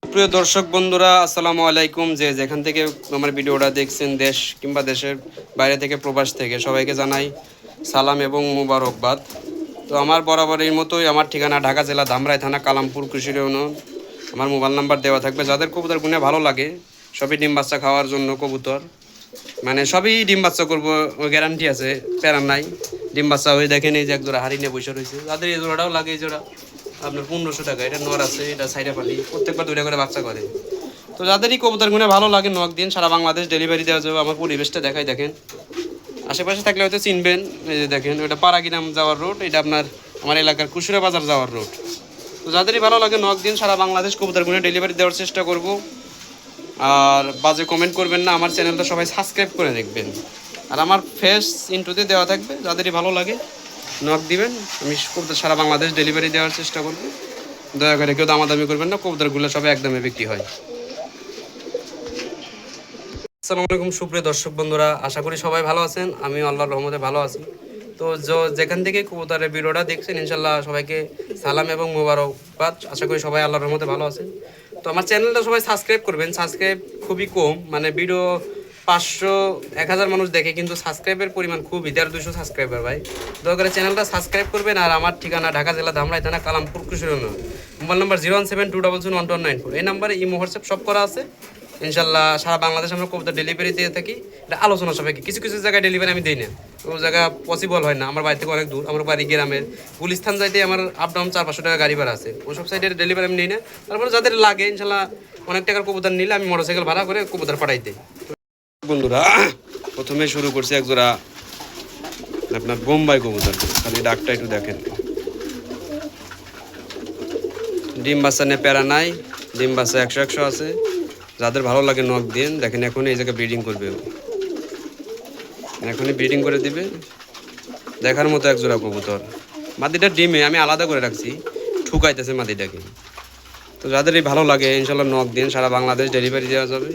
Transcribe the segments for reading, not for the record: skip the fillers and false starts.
প্রিয় দর্শক বন্ধুরা, আসসালামু আলাইকুম। যে যেখান থেকে আমার ভিডিওটা দেখছেন, দেশ কিংবা দেশের বাইরে থেকে, প্রবাস থেকে, সবাইকে জানাই সালাম এবং মুবারকবাদ। তো আমার বরাবরের মতোই আমার ঠিকানা ঢাকা জেলা ধামরাই থানা কালামপুর কৃষি ইউনিয়ন। আমার মোবাইল নাম্বার দেওয়া থাকবে। যাদের কবুতর গুনে ভালো লাগে, সবই ডিম বাচ্চা খাওয়ার জন্য কবুতর, মানে সবই ডিম বাচ্চা করবো, ওই গ্যারান্টি আছে, প্যারা নাই। ডিম বাচ্চা হয়ে দেখেন, এই যে এক জোড়া হারিয়ে বসে রয়েছে। যাদের এই জোড়াটাও লাগে, এই জোড়া আপনার 1500 টাকা। এটা নর আছে, এটা সাইডে পালি, প্রত্যেকবার 2টা করে বাচ্চা করে। তো যাদেরই কবুতর গুনে ভালো লাগে, নক দিন, সারা বাংলাদেশ ডেলিভারি দেওয়া যাবে। আমার পরিবেশটা দেখাই, দেখেন আশেপাশে থাকলে হয়তো চিনবেন। এই যে দেখেন, ওটা পাড়াগিরাম যাওয়ার রোড, এটা আপনার আমার এলাকার কুশুরা বাজার যাওয়ার রোড। তো যাদেরই ভালো লাগে, নক দিন, সারা বাংলাদেশ কবুতর গুনে ডেলিভারি দেওয়ার চেষ্টা করব। আর বাজে কমেন্ট করবেন না, আমার চ্যানেলটা সবাই সাবস্ক্রাইব করে দেখবেন। আর আমার ফেস ইন্টুতে দেওয়া থাকবে, যাদেরই ভালো লাগে নক দিবেন। আমি কবুতর সারা বাংলাদেশ ডেলিভারি দেওয়ার চেষ্টা করব। দয়া করে কেউ দামাদামি করবেন না, কবুতরগুলো সবাই একদমই বিক্রি হয়। আসসালামু আলাইকুম সুপ্রিয় দর্শক বন্ধুরা, আশা করি সবাই ভালো আছেন। আমি আল্লাহর রহমতে ভালো আছি। তো যেখান থেকে কবুতরের ভিডিওটা দেখছেন, ইনশাল্লাহ সবাইকে সালাম এবং মোবারকবাদ। আশা করি সবাই আল্লাহর রহমতে ভালো আছেন। তো আমার চ্যানেলটা সবাই সাবস্ক্রাইব করবেন। সাবস্ক্রাইব খুবই কম, মানে ভিডিও 500-1000 মানুষ দেখে, কিন্তু সাবস্ক্রাইবের পরিমাণ খুবই, 150-200 সাবস্ক্রাইবার ভাই। দয়া করে চ্যানেলটা সাবস্ক্রাইব করবেন। আর আমার ঠিকানা ঢাকা জেলা ধামরাই থানা কালামপুর কৃষি ইউনিয়ন। Mobile number 01727011194। এই নাম্বারে ইমো হোয়াটসঅ্যাপ সব করা আছে। ইনশাল্লাহ সারা বাংলাদেশ আমরা কবুতর ডেলিভারি দিয়ে থাকি। এটা আলোচনা সাপেক্ষে, কিছু কিছু জায়গায় ডেলিভারি আমি দিই না, ওই জায়গা পসিবল হয় না। আমার বাড়ি থেকে অনেক দূর, আমার বাড়ি গ্রামের গুলিস্থান যাইতে আমার আপ ডাউন 400-500 টাকা গাড়ি ভাড়া আছে। ওইসব সাইডের ডেলিভারি আমি নিই না। তারপরে যাদের লাগে, ইনশাল্লাহ অনেক টাকার কবুতর নিলে আমি মোটরসাইকেল ভাড়া করে কবুতর পাঠাই দিই। বন্ধুরা, প্রথমে শুরু করছি এক জোড়া আপনার বোম্বাই কবুতর। খালি ডাকটা একটু দেখেন, ডিম বাচ্চা নিয়ে প্যারা নাই, ডিম বাচ্চা 100-100 আছে। যাদের ভালো লাগে নখ দিন। দেখেন এখন এই জায়গায় ব্রিডিং করবে, এখনই ব্রিডিং করে দিবে। দেখার মতো এক জোড়া কবুতর। মাদিটা ডিমে আমি আলাদা করে রাখছি, ঠুকাইতেছে মাদিটাকে। তো যাদেরই ভালো লাগে, ইনশাল্লাহ নখ দিন, সারা বাংলাদেশ ডেলিভারি দেওয়া যাবে।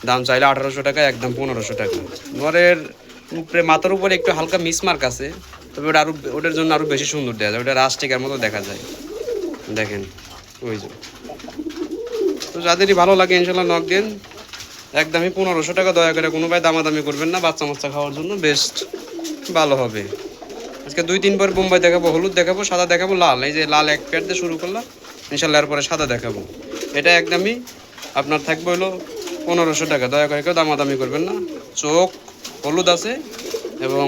দাম চাইলে 1800 টাকা, একদম 1500 টাকা। নরের উপরে, মাথার উপরে একটু হালকা মিসমার্ক আছে, তবে ওটা আরও, ওটার জন্য আরও বেশি সুন্দর দেখা যায়, ওটা রাস্টিকার মতো দেখা যায়। দেখেন ওই যে। তো যাদেরই ভালো লাগে, ইনশাল্লাহ নখ দিন, একদমই 1500 টাকা। দয়া করে কোনো ভাই দামাদামি করবেন না, বাচ্চা মাচ্চা খাওয়ার জন্য বেস্ট, ভালো হবে। আজকে 2-3 পর বোম্বাই দেখাবো, হলুদ দেখাবো, সাদা দেখাবো, লাল। এই যে লাল এক প্যাট দিয়ে শুরু করলাম, ইনশাল্লাহ এরপরে সাদা দেখাবো। এটা একদমই আপনার থাকবে হলো 1500 টাকা। দয়া করে কেউ দামাদামি করবেন না। চোখ হলুদ আছে এবং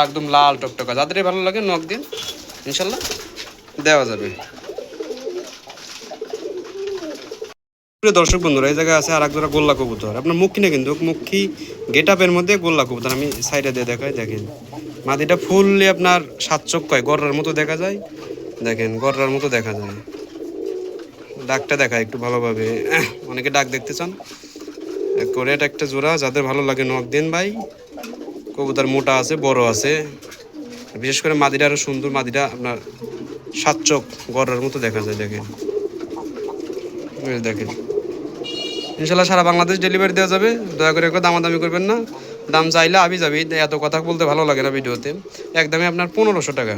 একদম লাল টকটকা। যাদেরই ভালো লাগে নখ দিন, ইনশাল্লাহ দেওয়া যাবে। প্রিয় দর্শক বন্ধুরা, এই জায়গায় আছে আর এক জোড়া গোল্লা কবুতর। আপনার মুখী না, কিন্তু মুখী গেট আপের মধ্যে গোল্লা কবুতর। আমি সাইডে দিয়ে দেখাই, দেখেন মাদিটা ফুললি আপনার 7 চোখ কয়, গররার মতো দেখা যায়। দেখেন গররার মতো দেখা যায়। ডাকটা দেখায় একটু ভালোভাবে, অনেকে ডাক দেখতে চান করে। এটা একটা জোড়া, যাদের ভালো লাগে নখ দিন ভাই। কবুতর মোটা আছে, বড় আছে, বিশেষ করে মাদিটা আরো সুন্দর। মাদিটা আপনার 7 চোখ, গররার মতো দেখা যায়। দেখেন দেখেন, ইনশাল্লাহ সারা বাংলাদেশ ডেলিভারি দেওয়া যাবে। দয়া করে একটু দামাদামি করবেন না। দাম চাইলে আবি যাবি, এত কথা বলতে ভালো লাগে না ভিডিওতে। একদমই আপনার 1500 টাকা।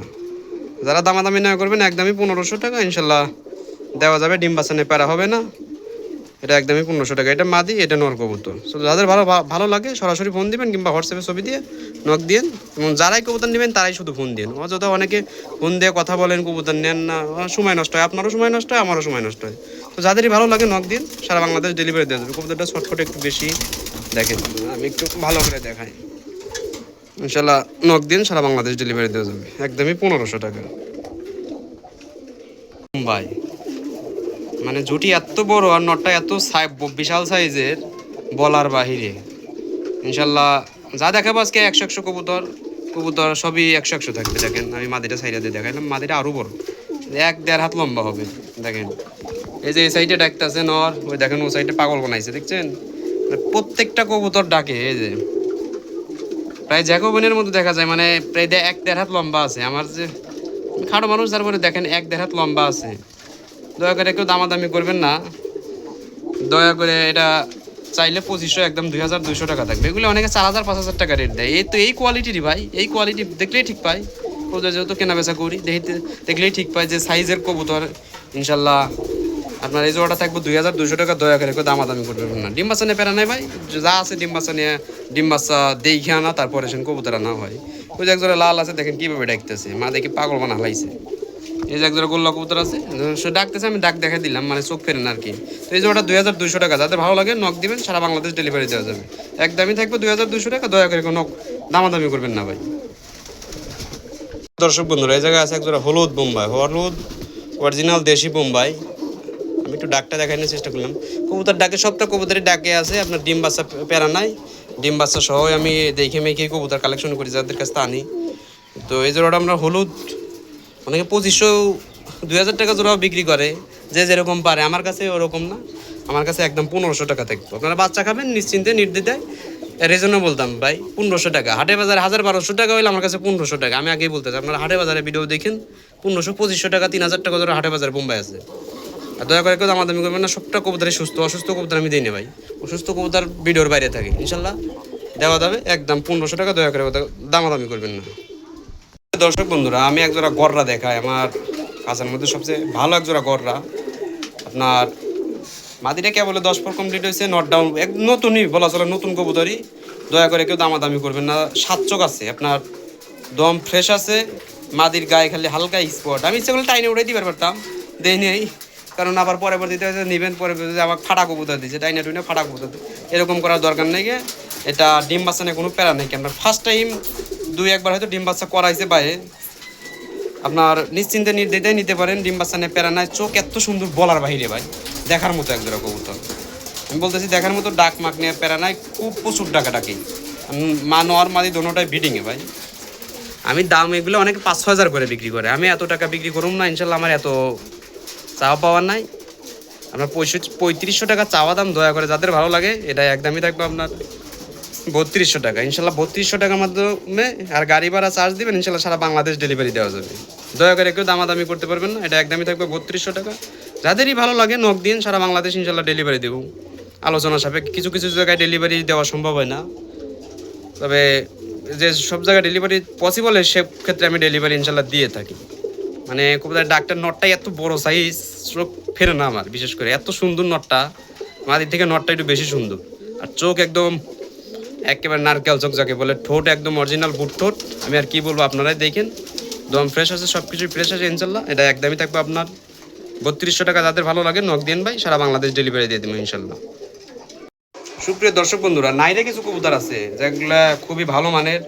যারা দামাদামি না করবেন, একদমই 1500 টাকা, ইনশাল্লাহ দেওয়া যাবে। ডিম বাচ্চানে প্যারা হবে না। এটা একদমই 1500 টাকা। এটা মাদি, এটা নর কবুতর। তো যাদের ভালো লাগে সরাসরি ফোন দিবেন, কিংবা হোয়াটসঅ্যাপে ছবি দিয়ে নক দিন। এবং যারাই কবুতর নেবেন তারাই শুধু ফোন দিন। অযথা অনেকে ফোন দিয়ে কথা বলেন, কবুতর নেন না, সময় নষ্ট হয়, আপনারও সময় নষ্ট হয়, আমারও সময় নষ্ট হয়। তো যাদেরই ভালো লাগে নক দিন, সারা বাংলাদেশ ডেলিভারি দেওয়া যাবে। কবুতরটা ছটফট একটু বেশি, দেখেন আমি একটু ভালো করে দেখাই। ইনশাল্লাহ নক দিন, সারা বাংলাদেশ ডেলিভারি দেওয়া যাবে। একদমই 1500 টাকা। মুম্বাই মানে জুটি এত বড়, আর নটটা এত বিশাল সাইজের, বলার বাহিরে। ইনশাল্লাহ যা দেখাবো আজকে 100-100 কবুতর। কবুতর সবই 100-100 থাকবে। দেখেন আমি মাদিটা সাইডে দিয়ে দেখাইলাম, মাদিটা আরও বড়, 1-1.5 হাত লম্বা হবে। দেখেন এই যে এই সাইডে ডাকতে আছে নর, ওই দেখেন ওই সাইডে পাগল বানাইছে, দেখছেন প্রত্যেকটা কবুতর ডাকে। এই যে প্রায় জ্যাকোবিনের মতো দেখা যায়, মানে প্রায় 1-1.5 হাত লম্বা আছে। আমার যে খাটো মানুষ, তারপরে দেখেন 1-1.5 হাত লম্বা আছে। দয়া করে কেউ দামাদামি করবেন না। দয়া করে এটা চাইলে 2500, একদম 2200 টাকা থাকবে। এগুলো অনেকে 4000-5000 টাকা রেট দেয়। এই তো এই কোয়ালিটিরই ভাই, এই কোয়ালিটি দেখলেই ঠিক পাই। ওদের যেহেতু কেনা বেচা করি, দেখলেই ঠিক পাই যে সাইজের কবুতর। ইনশাল্লাহ আপনার এই জোড়াটা থাকবে 2200 টাকা, দয়া করে কেউ দামাদামি করবেন না। ডিম বাচ্চা নিয়ে প্যারা নাই ভাই, যা আছে ডিম বাচ্চা নিয়ে, ডিম বাচ্চা দেখে আনা, তারপরে সেন কবুতর আনা হয়। ওই যে একজোড়া লাল আছে দেখেন কীভাবে ডাকতেছে, মা দেখি পাগল বানা হালাইছে। এই যে একজোড়া গোল্লা কবুতর আছে, সে ডাকতেছে, আমি ডাক দেখা দিলাম, মানে চোখ ফেরেন আর কি। তো এই জোড়াটা 2200 টাকা, যাদের ভালো লাগে নক দিবেন, সারা বাংলাদেশ ডেলিভারি দেওয়া যাবে। একদমই থাকবে 2200 টাকা, দয়া করে কোনো দামাদামি করবেন না ভাই। দর্শক বন্ধুরা, এই জায়গায় আছে একজোড়া হলুদ বোম্বাই, হলুদ অরিজিনাল দেশি বোম্বাই। আমি একটু ডাকটা দেখানোর চেষ্টা করলাম। কবুতর ডাকে, সবটা কবুতরের ডাকে আছে, আপনার ডিম বাচ্চা প্যারা নাই, ডিম বাচ্চা সহ আমি দেখে মেখে কবুতর কালেকশন করি, যাদের কাছে তা আনি। তো এই জোড়াটা আমরা হলুদ, অনেকে 2500 2000 টাকা জোড়াও বিক্রি করে, যে যেরকম পারে। আমার কাছে ওরকম না, আমার কাছে একদম 1500 টাকা থাকতো। আপনারা বাচ্চা খাবেন নিশ্চিন্তে নির্দ্বিধায়, রেজনও বলতাম ভাই 1500 টাকা। হাটে বাজারে 1200 টাকা হইলে আমার কাছে 1500 টাকা। আমি আগেই বলতে চাই, আপনারা হাটে বাজারে ভিডিও দেখেন, 1500 2500 টাকা 3000 টাকা ধরে হাটে বাজারে বোম্বাই আছে। আর দয়া করে কেউ দামাদামি করবেন না, সবটা কবুতরই সুস্থ, অসুস্থ কবুতর আমি দিই না ভাই। অসুস্থ কবুতর ভিডিওর বাইরে থাকে, ইনশাল্লাহ দেওয়া যাবে একদম 1500 টাকা, দয়া করে দামাদামি করবেন না। দর্শক বন্ধুরা, আমি একজোড়া গররা দেখাই, আমার কাছের মধ্যে সবচেয়ে ভালো একজোড়া গররা। আপনার মাদিটা কে বলে 10 পর কমপ্লিট হয়েছে, নট ডাউন, এক নতুনই বলা চলে, নতুন কবুতরই। দয়া করে কেউ দামাদামি করবেন না। 7 চোখ আছে, আপনার দম ফ্রেশ আছে, মাদির গায়ে খালি হালকা স্পট। আমি ইচ্ছে করলে টাইনে উড়ে দিতে পারতাম, দেই নেই, কারণ আবার পরবর্তীতে নেবেন, পরে আমার ফাটা কবুতর দিচ্ছে, টাইনে টুইনে ফাটা কবুতর, এরকম করার দরকার নেই। এটা ডিম বাচ্চা নিয়ে কোনো প্যারা নেই। আমরা ফার্স্ট টাইম 2-1 হয়তো ডিম বাচ্চা করাইছে বাইরে, আপনার নিশ্চিন্তে নির্দ্বিধায় নিতে পারেন, ডিম বাচ্চা নিয়ে প্যারা নাই। চোখ এত সুন্দর বলার বাহিরে ভাই, দেখার মতো একজোড়া কবুতর। আমি বলতেছি দেখার মতো, ডাক মাক নিয়ে প্যারা নাই, খুব প্রচুর ডাকাডাকি। মা নর মাদি দোনোটাই বিডিংয়ে ভাই। আমি দাম এগুলো অনেকে 5-6 হাজার করে বিক্রি করে, আমি এত টাকা বিক্রি করুম না ইনশাল্লাহ, আমার এত চাওয়া পাওয়ার নাই। আপনার 3500 টাকা চাওয়া দাম, দয়া করে যাদের ভালো লাগে এটা একদমই থাকবে আপনার 3200 টাকা, ইনশাল্লাহ 3200 টাকার মাধ্যমে। আর গাড়ি ভাড়া চার্জ দিবেন, ইনশাল্লাহ সারা বাংলাদেশ ডেলিভারি দেওয়া যাবে। দয়া করে কেউ দামাদামি করতে পারবেন না, এটা একদমই থাকবে 3200 টাকা। যাদেরই ভালো লাগে নক দিন, সারা বাংলাদেশ ইনশাল্লাহ ডেলিভারি দেবো। আলোচনা সাপেক্ষে, কিছু কিছু জায়গায় ডেলিভারি দেওয়া সম্ভব হয় না, তবে যে সব জায়গায় ডেলিভারি পসিবল হয় সে ক্ষেত্রে আমি ডেলিভারি ইনশাল্লাহ দিয়ে থাকি। মানে কবুতরের ডাক্তার নটটাই এত বড় সাইজ, চোখ ফেরে না আমার, বিশেষ করে এত সুন্দর নটটা, মাদির থেকে নটটা একটু বেশি সুন্দর। আর চোখ একদম একেবারে নারকেল চোখ যাকে বলে, ঠোঁট একদম অরিজিনাল বুট ঠোঁট। আমি আর কি বলবো, আপনারাই দেখেন, দম ফ্রেশ আছে, সব কিছুই ফ্রেশ আছে ইনশাল্লাহ। এটা একদমই থাকবে আপনার 3200 টাকা। যাদের ভালো লাগে নক দিন ভাই, সারা বাংলাদেশ ডেলিভারি দিয়ে দেবো ইনশাল্লাহ। সুপ্রিয় দর্শক বন্ধুরা, নাইরে কিছু কবুতর আছে যেগুলা খুবই ভালো মানের,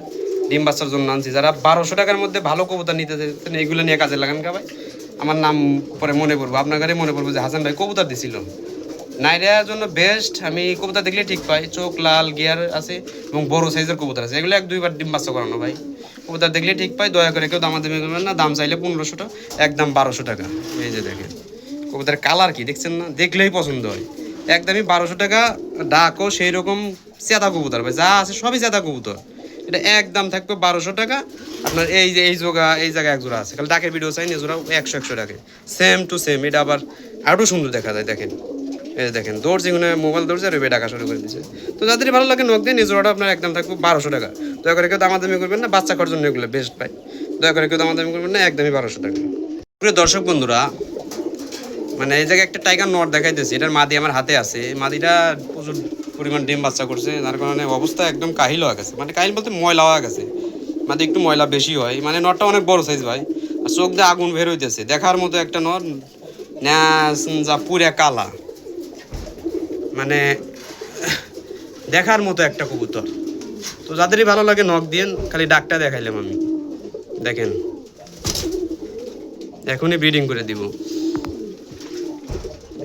ডিম বাচ্চার জন্য আনছি। যারা 1200 টাকার মধ্যে ভালো কবুতর নিতে চাইছেন, এইগুলো নিয়ে কাজে লাগান কা ভাই। আমার নাম পরে মনে পড়বো, আপনার ঘরে মনে পড়বো যে হাসান ভাই কবুতর দিছিল। নাইরার জন্য বেস্ট, আমি কবুতর দেখলে ঠিক পাই, চোখ লাল, গিয়ার আছে এবং বড় সাইজের কবুতর আছে, এগুলো 1-2 বার ডিম বাচ্চা করানো ভাই। কবুতর দেখলে ঠিক পাই, দয়া করে কেউ দামাদামি করবেন না। দাম চাইলে 1500 টাকা, একদম 1200 টাকা। এই যে দেখেন কবুতরের কালার কি দেখছেন না, দেখলেই পছন্দ হয়। একদমই 1200 টাকা। ডাকও সেই রকম চেতা কবুতর ভাই, যা আছে সবই চেতা কবুতর। এটা একদম থাকবে 1200 টাকা। আপনার এই যে এই জায়গায় এক জোড়া আছে, খালি ডাকের ভিডিও চাই, এই জোড়া 100 টাকা, সেম টু সেম। এটা আবার আরও সুন্দর দেখা যায়, দেখেন এই দেখেন দৌড়ছে, এখানে মোবাইল দৌড়ছে আর ডাকা শুরু করে দিচ্ছে। তো যাদের ভালো লাগে নক দিন, এই জোড়াটা আপনার একদম থাকবে 1200 টাকা। দয়া করে কেউ দামাদামি করবেন না, বাচ্চা করার জন্য এগুলো বেস্ট ভাই। দয়া করে কেউ দামাদামি করবেন না, একদমই 1200 টাকা। প্রিয় দর্শক বন্ধুরা, মানে এই জায়গায় একটা টাইগার নট দেখাইতেছি, এটার মাদি আমার হাতে আছে। মাদিটা প্রচুর পরিমাণ ডিম বাচ্চা করছে, যার কারণে অবস্থা একদম কাহিল হয়ে গেছে, মানে কাহিল বলতে ময়লা হয়ে গেছে। মাদি একটু ময়লা বেশি হয়, মানে নটটা অনেক বড় সাইজ ভাই। আর চোখ দিয়ে আগুন বের হইতেছে, দেখার মতো একটা নট, যা পুরা কালা, মানে দেখার মতো একটা কবুতর। তো যাদেরই ভালো লাগে নক দিন, খালি ডাকটা দেখাইলাম আমি। দেখেন এখনই ব্রিডিং করে দিব,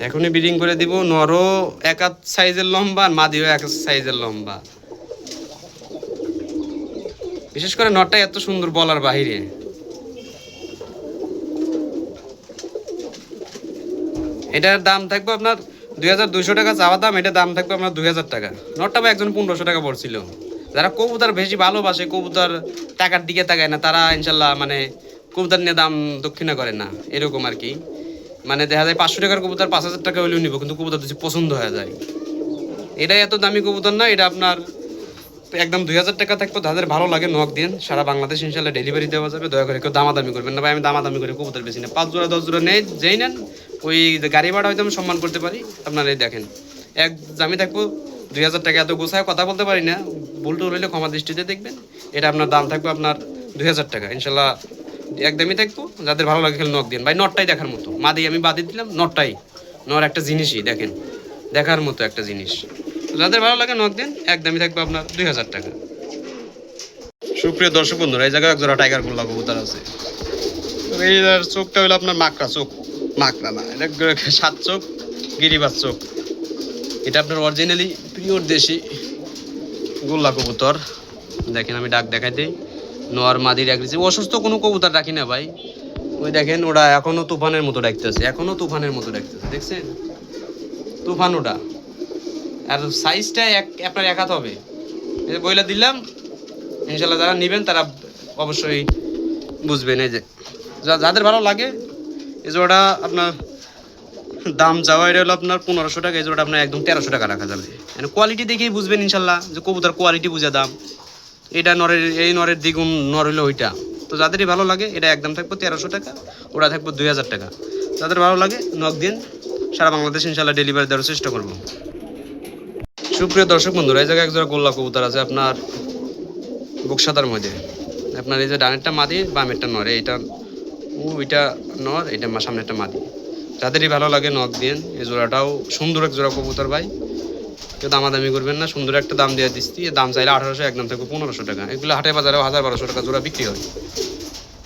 এখনই ব্রিডিং করে দিব। নরও এক সাইজের লম্বা, আর মাদিও এক সাইজের লম্বা। বিশেষ করে নটটা এত সুন্দর বলার বাহিরে। এটার দাম থাকবে আপনার 2200 টাকা চাওয়া দাম, এটা দাম থাকবে আপনার 2000 টাকা। নটটা বা একজন 1500 টাকা পড়ছিল। যারা কবুতর বেশি ভালোবাসে, কবুতর টাকার দিকে তাকায় না, তারা ইনশাল্লাহ মানে কবুতর নিয়ে দাম দক্ষিণা করে না, এরকম আর কি। মানে দেখা যায় 500 টাকার কবুতর 5000 টাকা হলেও নিব, কিন্তু কবুতর যদি পছন্দ হয়ে যায়। এটা এত দামি কবুতর না, এটা আপনার একদম 2000 টাকা থাকবে। যাদের ভালো লাগে নক দিন, সারা বাংলাদেশ ইনশাল্লাহ ডেলিভারি দেওয়া যাবে। দয়া করে কেউ দামাদামি করবেন না ভাই, আমি দামাদামি করে কবুতর বেশি না। 5 জোড়া 10 জোড়া নেই, যেই নেন ওই গাড়ি ভাড়া হয়তো আমি সম্মান করতে পারি। আপনারা এই দেখেন, এক আমি থাকবো 2000 টাকা। এত গোছায় কথা বলতে পারি না, ভুল টুল হইলে ক্ষমা দৃষ্টিতে দেখবেন। এটা আপনার দাম থাকবে আপনার 2000 টাকা ইনশাল্লাহ, একদমই থাকবো। যাদের ভালো লাগে খেলে নক দিন ভাই। নটটাই দেখার মতো, মাদি আমি বাদে দিলাম, নটটাই নর একটা জিনিসই দেখেন, দেখার মতো একটা জিনিস। যাদের ভালো লাগে নক দিন, একদমই থাকবে আপনার 2000 টাকা। সুপ্রিয় দর্শক বন্ধুরা, এই জায়গায় একজোড়া টাইগার গোল্লা কবুতর আছে। এই চোখটা হলো আপনার মাকড়া চোখ, মাকড়া না, এটা 7 চোখ গিরিবাজ চোখ। এটা আপনার অরিজিনালি পিওর দেশি গোল্লা কবুতর। দেখেন আমি ডাক দেখাই দিই, নর মাদির এক অসুস্থ কোনো কবুতর রাখি না ভাই। ওই দেখেন ওটা এখনো তুফানের মতো ডাকতেছে, এখনো তুফানের মতো ডাকতেছে, দেখছেন তুফান ওটা। আর সাইজটা আপনার এক হাত হবে, এই বইলা দিলাম। ইনশাল্লাহ যারা নেবেন তারা অবশ্যই বুঝবেন। এই যে যাদের ভালো লাগে, এই জোড়াটা আপনার দাম যাওয়া এটা হলো আপনার 1500 টাকা। এই জোড়াটা আপনার একদম 1300 টাকা রাখা যাবে। মানে কোয়ালিটি দেখেই বুঝবেন ইনশাল্লাহ, যে কবুতর কোয়ালিটি বুঝে দাম। এটা নরের, এই নরের দ্বিগুণ নর হলো ওইটা। তো যাদেরই ভালো লাগে এটা একদম থাকবো 1300 টাকা, ওটা থাকবো 2000 টাকা। যাদের ভালো লাগে নক দিন, সারা বাংলাদেশ ইনশাল্লাহ ডেলিভারি দেওয়ার চেষ্টা করবো। সুপ্রিয় দর্শক বন্ধুরা, এই জায়গায় একজোড়া গোল্লা কবুতর আছে আপনার বক্সাদার মধ্যে। আপনার এই যে ডানেরটা মাদি, বামেরটা নর, এইটা ওইটা নর, এটা সামনেরটা মাদি। যাদেরই ভালো লাগে নক দিন। এই জোড়াটাও সুন্দর এক জোড়া কবুতর ভাই, কেউ দামাদামি করবেন না, সুন্দর একটা দাম দিয়ে দিচ্ছি। দাম চাইলে 1800, একদম থাকবে 1500 টাকা। এগুলো হাটে বাজারেও 1000-1200 টাকা জোড়া বিক্রি হয়,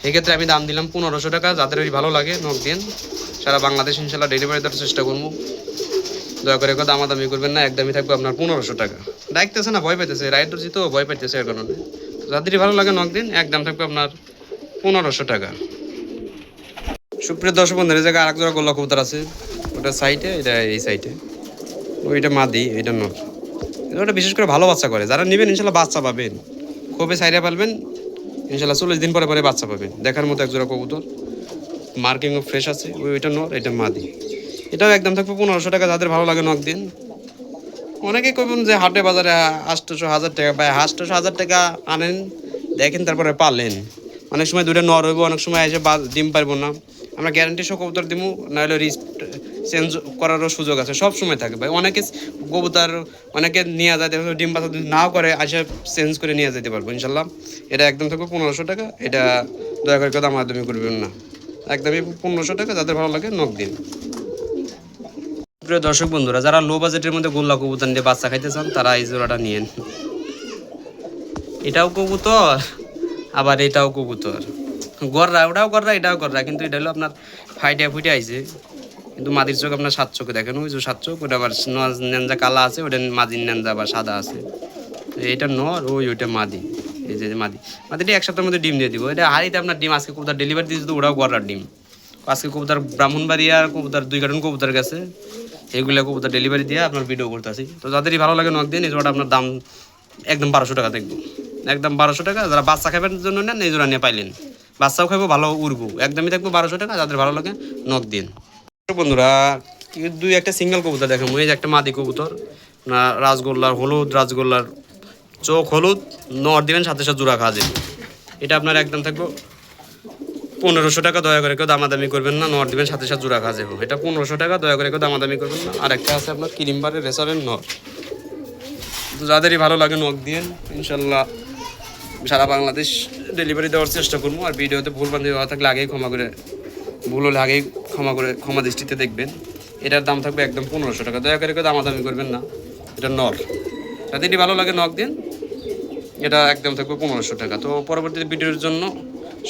সেক্ষেত্রে আমি দাম দিলাম 1500 টাকা। যাদেরই ভালো লাগে নক দিন, সারা বাংলাদেশ ইনশাল্লাহ ডেলিভারি দেওয়ার চেষ্টা করবো। দয়া করে কেউ দামাদামি করবেন না, একদমই থাকবে আপনার 1500 টাকা। ডাকতেছে না, ভয় পাইতেছে, রাইড ধরছি তো ভয় পাইতেছে, এর কারণে। যাদেরই ভালো লাগে নক দিন, একদম থাকবে আপনার 1500 টাকা। সুপ্রিয় দর্শক বন্ধুরা, এই জায়গায় আরেক জোড়া গোল্লা কবুতর আছে, ওটা সাইডে, এটা এই সাইডে। ওইটা মাদি, এটা নর। ওটা বিশেষ করে ভালো বাচ্চা করে, যারা নেবেন ইনশাল্লাহ বাচ্চা পাবেন, খুবই সাইডে পালবেন ইনশাল্লাহ, 40 দিন পরে পরে বাচ্চা পাবেন। দেখার মতো এক জোড়া কবুতর, মার্কিংও ফ্রেশ আছে। ওইটা নর, এটা মাদি। এটাও একদম থাকবে 1500 টাকা। যাদের ভালো লাগে নক দিন। অনেকেই কইবেন যে হাটে বাজারে 800-1000 টাকা, ভাই 800-1000 টাকা আনেন, দেখেন তারপরে পালেন। অনেক সময় দুটো নর হইব, অনেক সময় এসে ডিম পারবো না। আমরা গ্যারান্টি সহ কবুতর দিব, নাহলে রিস্ক চেঞ্জ করারও সুযোগ আছে, সব সময় থাকে ভাই। অনেকে কবুতর অনেকে নিয়ে যায়, ডিম বাচ্চা নাও করে আসে চেঞ্জ করে নিয়ে যেতে পারবো ইনশাল্লাহ। এটা একদম থাকবে 1500 টাকা। এটা দয়া করে কেউ দামাদামি করবেন না, একদমই 1500 টাকা। যাদের ভালো লাগে নক দিন। প্রিয় দর্শক বন্ধুরা, যারা লো বাজেটের মধ্যে গোল্লা কবুতর নিয়ে বাচ্চা খাইতে চান, তারা এই জোড়াটা নিয়েন। এটাও কবুতর, আবার এটাও কবুতর, গররা, ওটাও গররা, এটাও গররা, কিন্তু এটা হলো আপনার ফুটে আইছে। কিন্তু মাদির চোখ আপনার 7 চোখে দেখেন, ওই যে 7 চোখ, ওটা আবার নেঞ্জা কালা আছে, ওটা মাদির নেঞ্জা আবার সাদা আছে। এইটা নর, ওইটা মাদি। এই যে মাদি, মাদিটা এক সপ্তাহের মধ্যে ডিম দিয়ে দিব। এটা হাড়িতে আপনার ডিম আজকে কবুতর ডেলিভারি দিয়েছে, তো ওটাও গররার ডিম। আজকে কবুতর ব্রাহ্মণবাড়িয়ার কবুতর 2 কার্টন কবুতর গেছে, এগুলো কবুতর ডেলিভারি দিয়ে আপনার ভিডিও করতেছি। তো যাদেরই ভালো লাগে নক দিন। এই জোড়াটা আপনার দাম একদম 1200 টাকা দেখবো, একদম 1200 টাকা। যারা বাচ্চা খাবার জন্য নেন, এই জোড়া নিয়ে পাইলেন, বাচ্চাও খাইবো, ভালো উড়বো, একদমই থাকবো 1200 টাকা। যাদের ভালো লাগে নক দিন। বন্ধুরা, 2-1টা সিঙ্গেল কবুতর দেখেন। এই যে একটা মাদি কবুতর, না রাজগোল্লার, হলুদ রাজগোল্লার চোখ হলুদ, নর দিবেন, সাথে সাথে জোড়া খাওয়া যাবে। এটা আপনার একদম থাকবো 1500 টাকা। দয়া করে কেউ দামাদামি করবেন না, নর দিবেন, সাথে সাথে জোড়া খাওয়া যাবে। এটা 1500 টাকা, দয়া করে কেউ দামাদামি করবেন না। আর একটা আছে আপনার কিরিমবারের রেসারেন্ট নর। তো যাদেরই ভালো লাগে নক দিন, ইনশাল্লাহ সারা বাংলাদেশ ডেলিভারি দেওয়ার চেষ্টা করবো। আর ভিডিওতে ভুল বান্ধব হওয়া থাকলে আগেই ক্ষমা করে, ভুল হলে আগেই ক্ষমা দৃষ্টিতে দেখবেন। এটার দাম থাকবে একদম 1500 টাকা। দয়া করে কেউ দামাদামি করবেন না। এটা নর, যাদেরই ভালো লাগে নক দিন। এটা একদম থাকবে 1500 টাকা। তো পরবর্তী ভিডিওর জন্য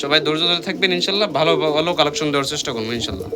সবাই ধৈর্য ধরে থাকবেন ইনশাল্লাহ, ভালো ভালো কালেকশন দেওয়ার চেষ্টা করবো ইনশাল্লাহ।